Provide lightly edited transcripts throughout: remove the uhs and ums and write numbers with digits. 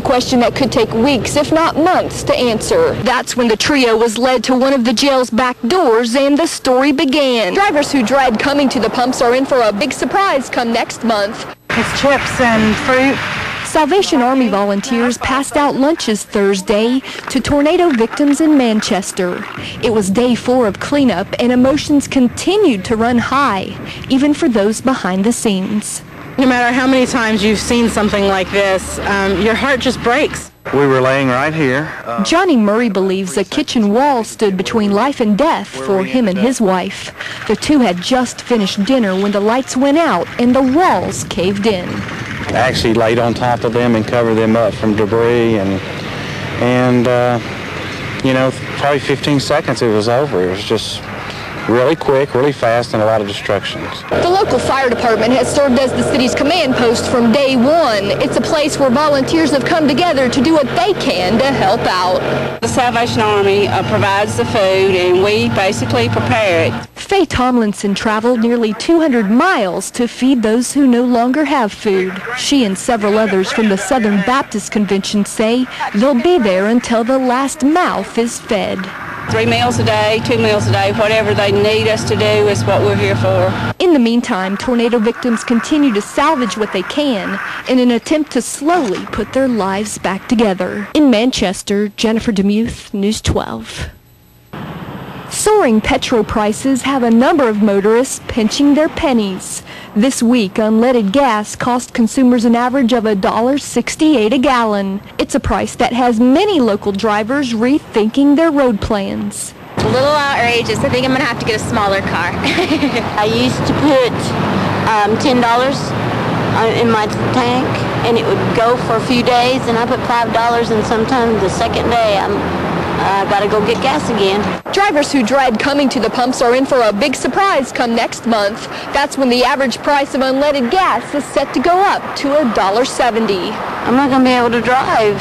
a question that could take weeks, if not months, to answer. That's when the trio was led to one of the jail's back doors and the story began. Drivers who dread coming to the pumps are in for a big surprise come next month. It's chips and fruit. Salvation Army volunteers passed out lunches Thursday to tornado victims in Manchester. It was day 4 of cleanup, and emotions continued to run high, even for those behind the scenes. No matter how many times you've seen something like this, your heart just breaks. We were laying right here. Johnny Murray believes a kitchen wall stood between life and death for him and his wife. The two had just finished dinner when the lights went out and the walls caved in. I actually laid on top of them and covered them up from debris, and you know, probably 15 seconds it was over. It was just really quick, really fast, and a lot of destructions. The local fire department has served as the city's command post from day one. It's a place where volunteers have come together to do what they can to help out. The Salvation Army provides the food, and we basically prepare it. Faye Tomlinson traveled nearly 200 miles to feed those who no longer have food. She and several others from the Southern Baptist Convention say they'll be there until the last mouth is fed. 3 meals a day, 2 meals a day, whatever they need us to do is what we're here for. In the meantime, tornado victims continue to salvage what they can in an attempt to slowly put their lives back together. In Manchester, Jennifer Demuth, News 12. Soaring petrol prices have a number of motorists pinching their pennies. This week, unleaded gas cost consumers an average of $1.68 a gallon. It's a price that has many local drivers rethinking their road plans. A little outrageous. I think I'm going to have to get a smaller car. I used to put $10 in my tank, and it would go for a few days, and I put $5, and sometimes the second day I got to go get gas again. Drivers who dread coming to the pumps are in for a big surprise come next month. That's when the average price of unleaded gas is set to go up to $1.70. I'm not going to be able to drive.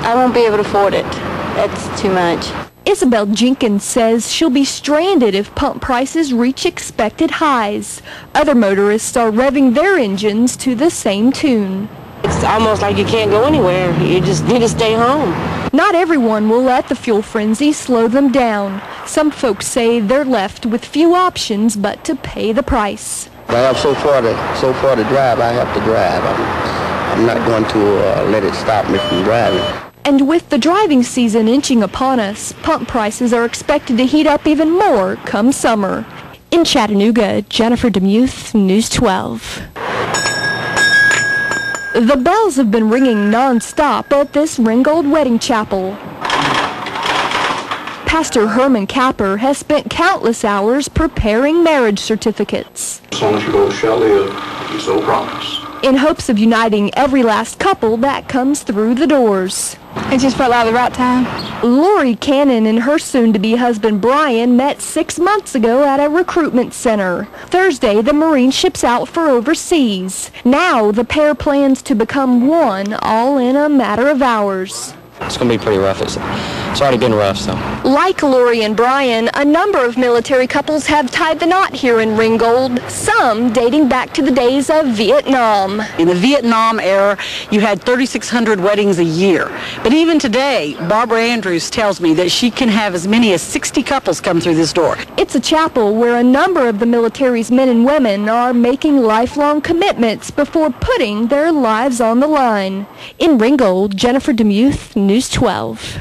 I won't be able to afford it. That's too much. Isabel Jenkins says she'll be stranded if pump prices reach expected highs. Other motorists are revving their engines to the same tune. It's almost like you can't go anywhere. You just need to stay home. Not everyone will let the fuel frenzy slow them down. Some folks say they're left with few options but to pay the price. I have so far to drive, I have to drive. I'm not going to let it stop me from driving. And with the driving season inching upon us, pump prices are expected to heat up even more come summer. In Chattanooga, Jennifer Demuth, News 12. The bells have been ringing non-stop at this Ringgold wedding chapel. Pastor Herman Capper has spent countless hours preparing marriage certificates. As long as you both shall live, you so promise. In hopes of uniting every last couple that comes through the doors. It just felt like the right time. Lori Cannon and her soon-to-be husband Brian met 6 months ago at a recruitment center. Thursday, the Marine ships out for overseas. Now, the pair plans to become one, all in a matter of hours. It's going to be pretty rough. It's already been rough, so. Like Lori and Brian, a number of military couples have tied the knot here in Ringgold, some dating back to the days of Vietnam. In the Vietnam era, you had 3,600 weddings a year. But even today, Barbara Andrews tells me that she can have as many as 60 couples come through this door. It's a chapel where a number of the military's men and women are making lifelong commitments before putting their lives on the line. In Ringgold, Jennifer Demuth, News 12.